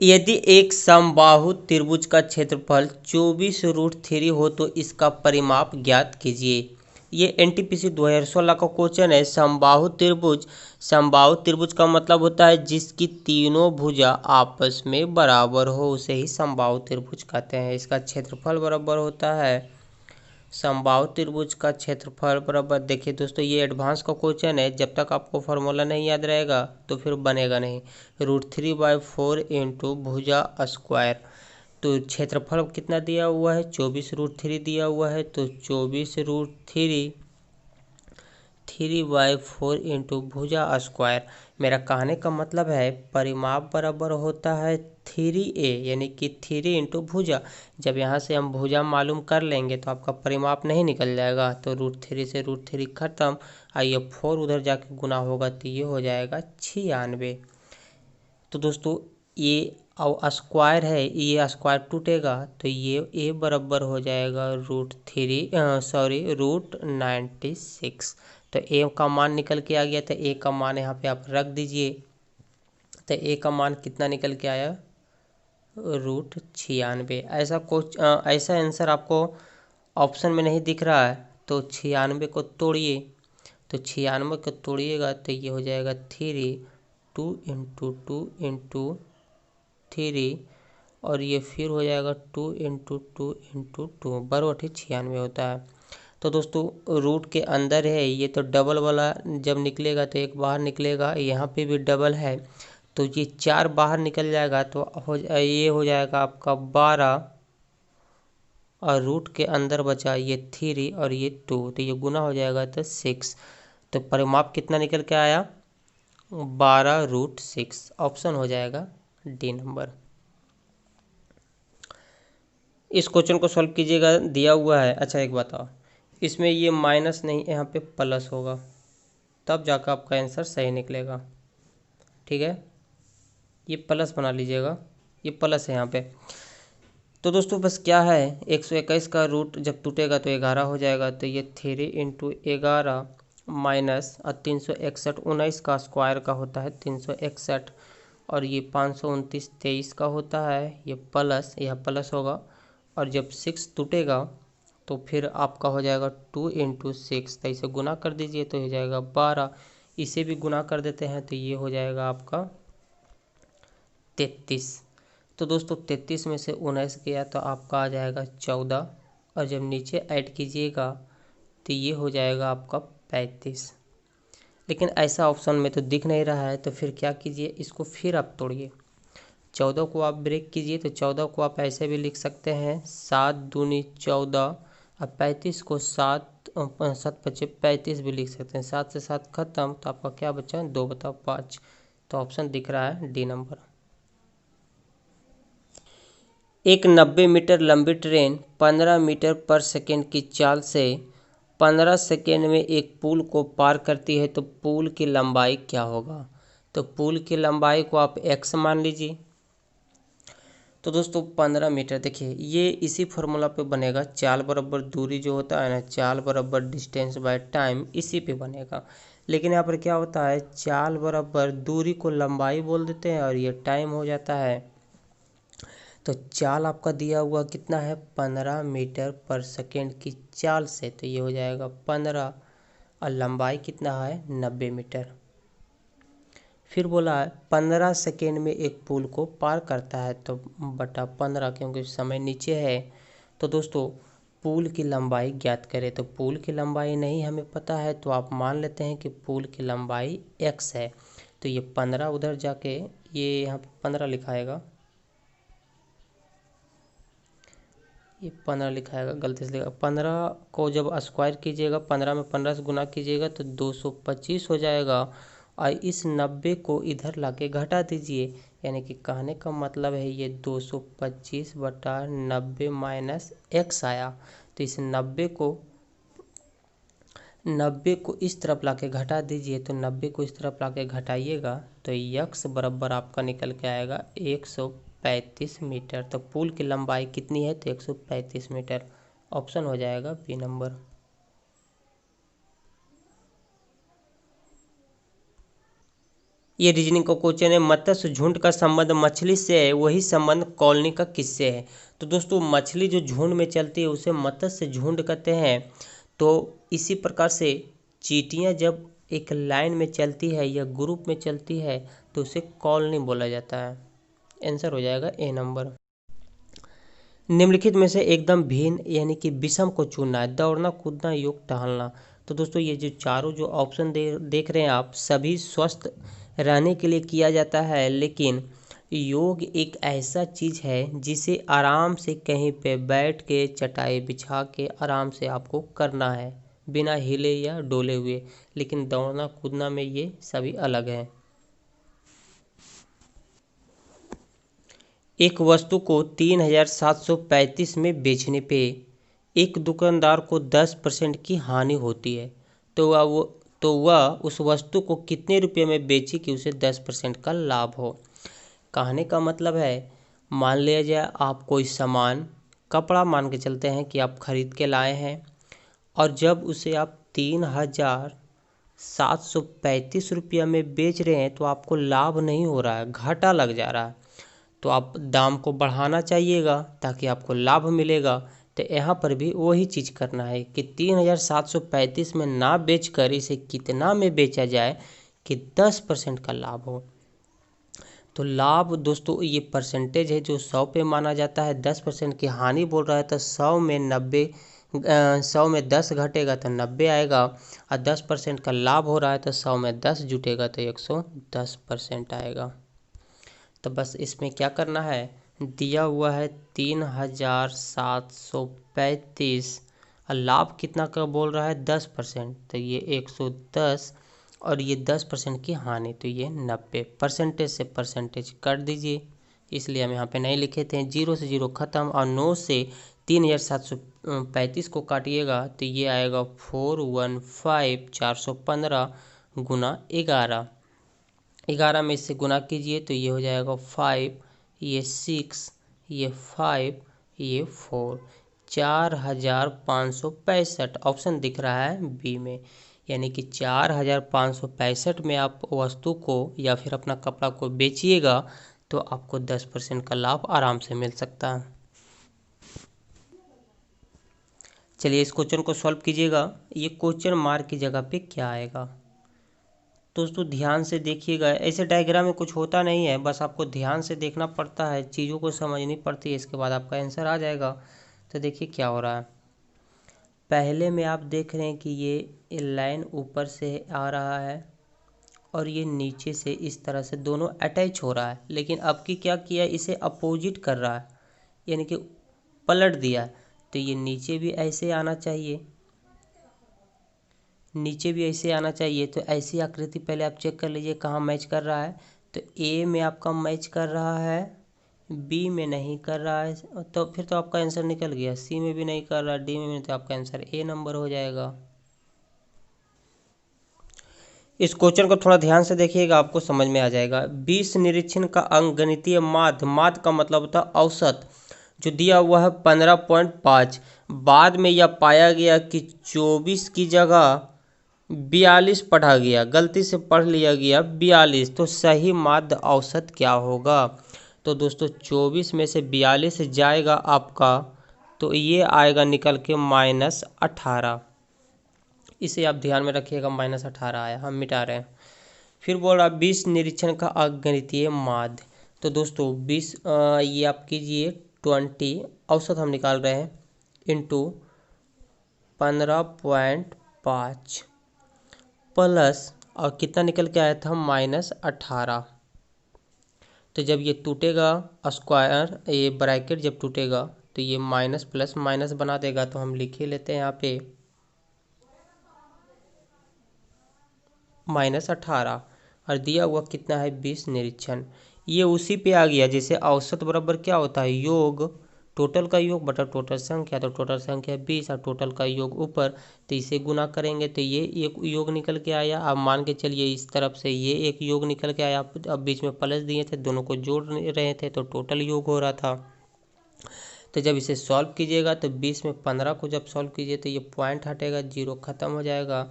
यदि एक समबाहु त्रिभुज का क्षेत्रफल 24√3 हो तो इसका परिमाप ज्ञात कीजिए। ये एनटीपीसी 2016 का क्वेश्चन है। समबाहु त्रिभुज का मतलब होता है जिसकी तीनों भुजा आपस में बराबर हो, उसे ही समबाहु त्रिभुज कहते हैं। इसका क्षेत्रफल बराबर होता है, समबाहु त्रिभुज का क्षेत्रफल बराबर, देखिए दोस्तों ये एडवांस का क्वेश्चन है, जब तक आपको फॉर्मूला नहीं याद रहेगा तो फिर बनेगा नहीं। √3/4 इंटू भुजा स्क्वायर, तो क्षेत्रफल कितना दिया हुआ है, 24√3 दिया हुआ है, तो 24√3 इंटू भुजा स्क्वायर। मेरा कहने का मतलब है परिमाप बराबर होता है 3a, यानी कि 3 इंटू भुजा। जब यहाँ से हम भुजा मालूम कर लेंगे तो आपका परिमाप नहीं निकल जाएगा, तो √3 से √3 खत्म, और ये 4 उधर जाके गुना होगा तो ये हो जाएगा 96। तो दोस्तों ये स्क्वायर है, ये स्क्वायर टूटेगा तो ये a बराबर हो जाएगा √96। तो a का मान निकल के आ गया, तो a का मान यहाँ पे आप रख दीजिए। तो a का मान कितना निकल के आया, √96। ऐसा आंसर आपको ऑप्शन में नहीं दिख रहा है तो 96 को तोड़िए, तो 96 को तोड़िएगा तो ये हो जाएगा 3, 2 इंटू 2 इंटू 3, और ये फिर हो जाएगा 2 इंटू 2 इंटू 2 बराबर 96 होता है। तो दोस्तों रूट के अंदर है ये, तो डबल वाला जब निकलेगा तो एक बाहर निकलेगा, यहाँ पे भी डबल है तो ये 4 बाहर निकल जाएगा, तो ये हो जाएगा आपका 12, और रूट के अंदर बचा ये 3 और ये 2, तो ये गुना हो जाएगा तो 6। तो परिमाप कितना निकल के आया, 12√6। ऑप्शन हो जाएगा डी नंबर। इस क्वेश्चन को सॉल्व कीजिएगा, दिया हुआ है। अच्छा एक बताओ, इसमें ये माइनस नहीं, यहाँ पे प्लस होगा, तब जाकर आपका आंसर सही निकलेगा। ठीक है, ये प्लस बना लीजिएगा, ये प्लस है यहाँ पे। तो दोस्तों बस क्या है, 121 का रूट जब टूटेगा तो 11 हो जाएगा, तो ये 3 इंटू 11 माइनस 361, 19 का स्क्वायर का होता है 361, और ये 529 23 का होता है, ये प्लस, यह प्लस होगा। और जब 6 टूटेगा तो फिर आपका हो जाएगा 2 इंटू 6, तो इसे गुना कर दीजिए तो हो जाएगा 12। इसे भी गुना कर देते हैं तो ये हो जाएगा आपका 33। तो दोस्तों 33 में से 19 गया तो आपका आ जाएगा 14, और जब नीचे ऐड कीजिएगा तो ये हो जाएगा आपका 35। लेकिन ऐसा ऑप्शन में तो दिख नहीं रहा है, तो फिर क्या कीजिए, इसको फिर आप तोड़िए, 14 को आप ब्रेक कीजिए, तो 14 को आप ऐसे भी लिख सकते हैं 7 दूनी 14, और 35 को 7 7 बचे 35 भी लिख सकते हैं। 7 से 7 खत्म, तो आपका क्या बचा, 2/5। तो ऑप्शन दिख रहा है डी नंबर। एक 90 मीटर लंबी ट्रेन 15 मीटर पर सेकेंड की चाल से 15 सेकेंड में एक पुल को पार करती है, तो पुल की लंबाई क्या होगा। तो पुल की लंबाई को आप x मान लीजिए। तो दोस्तों 15 मीटर, देखिए ये इसी फॉर्मूला पे बनेगा, चाल बराबर दूरी जो होता है ना, चाल बराबर डिस्टेंस बाय टाइम, इसी पे बनेगा। लेकिन यहाँ पर क्या होता है, चाल बराबर दूरी को लंबाई बोल देते हैं और ये टाइम हो जाता है। तो चाल आपका दिया हुआ कितना है, 15 मीटर पर सेकेंड की चाल से, तो ये हो जाएगा 15, और लंबाई कितना है 90 मीटर। फिर बोला है 15 सेकेंड में एक पुल को पार करता है, तो बटा 15, क्योंकि समय नीचे है। तो दोस्तों पुल की लंबाई ज्ञात करें, तो पुल की लंबाई नहीं हमें पता है, तो आप मान लेते हैं कि पुल की लंबाई x है। तो ये 15 उधर जाके ये यहाँ पे 15 लिखाएगा, ये 15 लिखाएगा, गलती से लिखा। 15 को जब स्क्वायर कीजिएगा, 15 में 15 से गुना कीजिएगा तो 225 हो जाएगा, और इस 90 को इधर लाके घटा दीजिए, यानी कि कहने का मतलब है ये 225/90 माइनस x आया। तो इस 90 को इस तरफ लाके घटा दीजिए, तो 90 को इस तरफ लाके घटाइएगा तो x बराबर आपका निकल के आएगा 135 मीटर। तो पुल की लंबाई कितनी है, तो 135 मीटर। ऑप्शन हो जाएगा बी नंबर। ये रीजनिंग का क्वेश्चन है। मत्स्य झुंड का संबंध मछली से है, वही संबंध कॉलोनी का किससे है? तो दोस्तों मछली जो झुंड में चलती है उसे मत्स्य झुंड कहते हैं। तो इसी प्रकार से चींटियां जब एक लाइन में चलती है या ग्रुप में चलती है तो उसे कॉलोनी बोला जाता है। आंसर हो जाएगा ए नंबर। निम्नलिखित में से एकदम भिन्न यानी कि विषम को चुनना है। दौड़ना, कूदना, योग, टहलना। तो दोस्तों ये जो चारों जो ऑप्शन देख रहे हैं आप, सभी स्वस्थ रहने के लिए किया जाता है, लेकिन योग एक ऐसा चीज़ है जिसे आराम से कहीं पे बैठ के चटाई बिछा के आराम से आपको करना है, बिना हिले या डोले हुए। लेकिन दौड़ना कूदना में ये सभी अलग है। एक वस्तु को 3735 में बेचने पे एक दुकानदार को 10% की हानि होती है, तो वह उस वस्तु को कितने रुपये में बेची कि उसे 10% का लाभ हो? कहने का मतलब है, मान लिया जाए आप कोई सामान, कपड़ा मान के चलते हैं कि आप खरीद के लाए हैं, और जब उसे आप 3735 रुपया में बेच रहे हैं तो आपको लाभ नहीं हो रहा है, घाटा लग जा रहा है। तो आप दाम को बढ़ाना चाहिएगा ताकि आपको लाभ मिलेगा। तो यहाँ पर भी वही चीज़ करना है कि 3735 में ना बेचकर इसे कितना में बेचा जाए कि 10% का लाभ हो। तो लाभ दोस्तों ये परसेंटेज है जो 100 पे माना जाता है। 10% की हानि बोल रहा है तो 100 में 10 घटेगा तो 90 आएगा, और 10% का लाभ हो रहा है तो 100 में 10 जुटेगा तो 110% आएगा। तो बस इसमें क्या करना है, दिया हुआ है 3735 और लाभ कितना का बोल रहा है 10%, तो ये 110 और ये 10% की हानि तो ये 90। परसेंटेज से परसेंटेज काट दीजिए, इसलिए हम यहाँ पे नहीं लिखे थे। 0 से 0 ख़त्म और 9 से 3735 को काटिएगा तो ये आएगा 415 गुना 11। 11 में इससे गुना कीजिए तो ये हो जाएगा 5, ये 6, ये 5, ये 4, 4565 ऑप्शन दिख रहा है बी में। यानी कि 4565 में आप वस्तु को या फिर अपना कपड़ा को बेचिएगा तो आपको 10% का लाभ आराम से मिल सकता है। चलिए इस क्वेश्चन को सॉल्व कीजिएगा। ये क्वेश्चन मार्क की जगह पे क्या आएगा? दोस्तों ध्यान से देखिएगा, ऐसे डायग्राम में कुछ होता नहीं है, बस आपको ध्यान से देखना पड़ता है, चीज़ों को समझनी पड़ती है, इसके बाद आपका आंसर आ जाएगा। तो देखिए क्या हो रहा है। पहले में आप देख रहे हैं कि ये लाइन ऊपर से आ रहा है और ये नीचे से इस तरह से दोनों अटैच हो रहा है, लेकिन अब की क्या किया, इसे अपोजिट कर रहा है, यानी कि पलट दिया है। तो ये नीचे भी ऐसे आना चाहिए, नीचे भी ऐसे आना चाहिए। तो ऐसी आकृति पहले आप चेक कर लीजिए कहाँ मैच कर रहा है। तो ए में आपका मैच कर रहा है, बी में नहीं कर रहा है, तो फिर तो आपका आंसर निकल गया। सी में भी नहीं कर रहा, डी में भी नहीं, तो आपका आंसर ए नंबर हो जाएगा। इस क्वेश्चन को थोड़ा ध्यान से देखिएगा, आपको समझ में आ जाएगा। 20 निरीक्षण का अंक गणितीय माध्य, माध्य का मतलब होता है औसत, जो दिया हुआ है 15.5। बाद में यह पाया गया कि 24 की जगह 42 पढ़ा गया, गलती से पढ़ लिया गया 42। तो सही माध्य औसत क्या होगा? तो दोस्तों 24 में से 42 जाएगा आपका, तो ये आएगा निकल के -18। इसे आप ध्यान में रखिएगा, -18 आया, हम मिटा रहे हैं। फिर बोल रहा 20 निरीक्षण का अगणितीय माध्य। तो दोस्तों 20 ये आप कीजिए 20 औसत हम निकाल रहे हैं इंटू 15.5 प्लस और कितना निकल के आया था -18। तो जब ये टूटेगा स्क्वायर, ये ब्रैकेट जब टूटेगा तो ये माइनस प्लस माइनस बना देगा। तो हम लिख ही लेते हैं यहाँ पे -18 और दिया हुआ कितना है 20 निरीक्षण। ये उसी पे आ गया जैसे औसत बराबर क्या होता है, योग टोटल का योग बटा टोटल संख्या। तो टोटल संख्या 20 और टोटल का योग ऊपर, तो इसे गुना करेंगे तो ये एक योग निकल के आया। अब मान के चलिए इस तरफ से ये एक योग निकल के आया, अब बीच में प्लस दिए थे, दोनों को जोड़ रहे थे तो टोटल योग हो रहा था। तो जब इसे सॉल्व कीजिएगा तो 20 में 15 को जब सॉल्व कीजिए तो ये पॉइंट हटेगा, 0 ख़त्म हो जाएगा।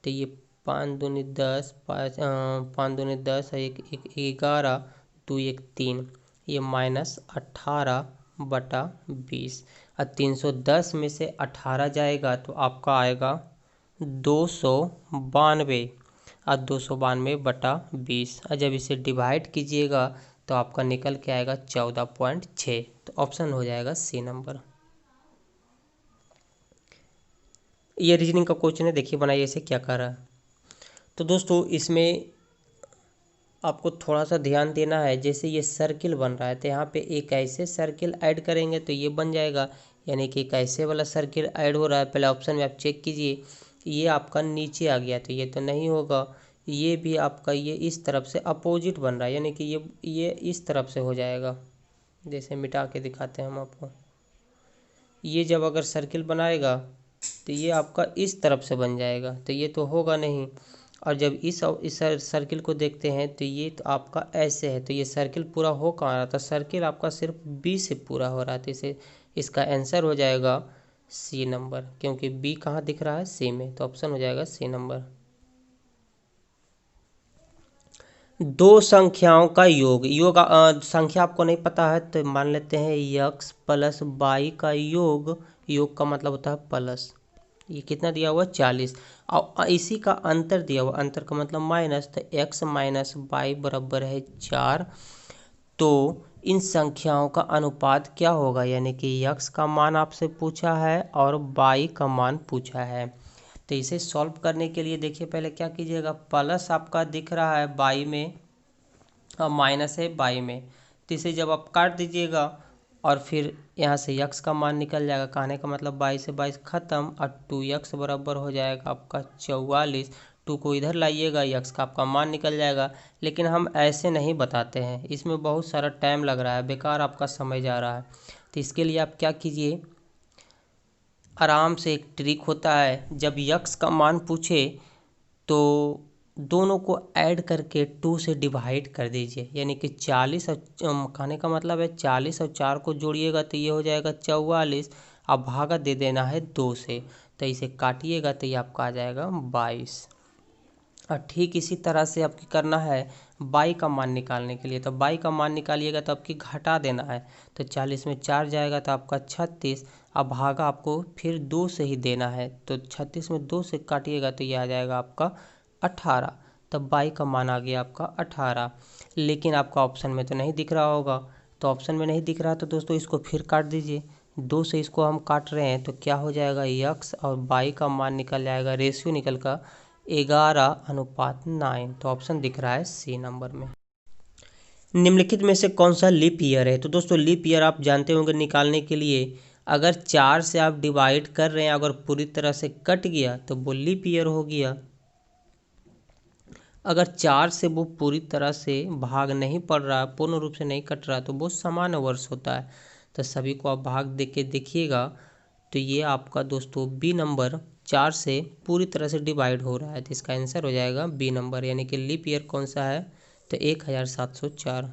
तो ये 5 दूनी 10, 5 दूनी 10 और एक 11, 2 1 3, ये -18/20। और 310 में से 18 जाएगा तो आपका आएगा 292, और 292/20। और जब इसे डिवाइड कीजिएगा तो आपका निकल के आएगा 14.6। तो ऑप्शन हो जाएगा सी नंबर। ये रीजनिंग का क्वेश्चन है, देखिए बनाइए इसे क्या कर रहा है। तो दोस्तों इसमें आपको थोड़ा सा ध्यान देना है। जैसे ये सर्किल बन रहा है तो यहाँ पे एक ऐसे सर्किल ऐड करेंगे तो ये बन जाएगा, यानी कि एक ऐसे वाला सर्किल ऐड हो रहा है। पहले ऑप्शन में आप चेक कीजिए, ये आपका नीचे आ गया तो ये तो नहीं होगा। ये भी आपका ये इस तरफ से अपोजिट बन रहा है, यानी कि ये इस तरफ से हो जाएगा। जैसे मिटा के दिखाते हैं हम आपको, ये जब अगर सर्किल बनाएगा तो ये आपका इस तरफ से बन जाएगा, तो ये तो होगा नहीं। और जब इस सर्किल को देखते हैं तो ये तो आपका ऐसे है, तो ये सर्किल पूरा हो कहाँ रहा था, सर्किल आपका सिर्फ बी से पूरा हो रहा था। इसे इसका आंसर हो जाएगा सी नंबर, क्योंकि बी कहाँ दिख रहा है, सी में। तो ऑप्शन हो जाएगा सी नंबर। दो संख्याओं का योग, संख्या आपको नहीं पता है तो मान लेते हैं x + y का योग। योग का मतलब होता है प्लस। ये कितना दिया हुआ 40, और इसी का अंतर दिया हुआ, अंतर का मतलब माइनस, तो x - y बराबर है 4। तो इन संख्याओं का अनुपात क्या होगा, यानी कि x का मान आपसे पूछा है और y का मान पूछा है। तो इसे सॉल्व करने के लिए देखिए पहले क्या कीजिएगा, प्लस आपका दिख रहा है y में और माइनस है y में, तो इसे जब आप काट दीजिएगा और फिर यहाँ से x का मान निकल जाएगा। कहने का मतलब 22 से 22 खत्म, और 2x बराबर हो जाएगा आपका 44। 2 को इधर लाइएगा, x का आपका मान निकल जाएगा। लेकिन हम ऐसे नहीं बताते हैं, इसमें बहुत सारा टाइम लग रहा है, बेकार आपका समय जा रहा है। तो इसके लिए आप क्या कीजिए, आराम से एक ट्रिक होता है, जब x का मान पूछे तो दोनों को ऐड करके 2 से डिवाइड कर दीजिए, यानी कि 40 और कहने का मतलब है 40 और 4 को जोड़िएगा तो ये हो जाएगा 44। अब भागा दे देना है 2 से, तो इसे काटिएगा तो ये आपका आ जाएगा 22। और ठीक इसी तरह से आपकी करना है y का मान निकालने के लिए। तो y का मान निकालिएगा तो आपकी घटा देना है, तो 40 में 4 जाएगा तो आपका 36। अब भागा आपको फिर 2 से ही देना है, तो 36 में 2 से काटिएगा तो ये आ जाएगा आपका 18। तब y का मान आ गया आपका 18। लेकिन आपका ऑप्शन में तो नहीं दिख रहा होगा, तो ऑप्शन में नहीं दिख रहा तो दोस्तों इसको फिर काट दीजिए। 2 से इसको हम काट रहे हैं तो क्या हो जाएगा, x और y का मान निकल जाएगा, रेशियो निकल का 11:9। तो ऑप्शन दिख रहा है सी नंबर में। निम्नलिखित में से कौन सा लीप ईयर है। तो दोस्तों लीप ईयर आप जानते होंगे निकालने के लिए, अगर 4 से आप डिवाइड कर रहे हैं, अगर पूरी तरह से कट गया तो वो लीप ईयर हो गया। अगर 4 से वो पूरी तरह से भाग नहीं पड़ रहा, पूर्ण रूप से नहीं कट रहा, तो वो सामान्य वर्ष होता है। तो सभी को आप भाग दे के देखिएगा तो ये आपका दोस्तों बी नंबर 4 से पूरी तरह से डिवाइड हो रहा है, तो इसका आंसर हो जाएगा बी नंबर, यानी कि लीप ईयर कौन सा है, तो 1704।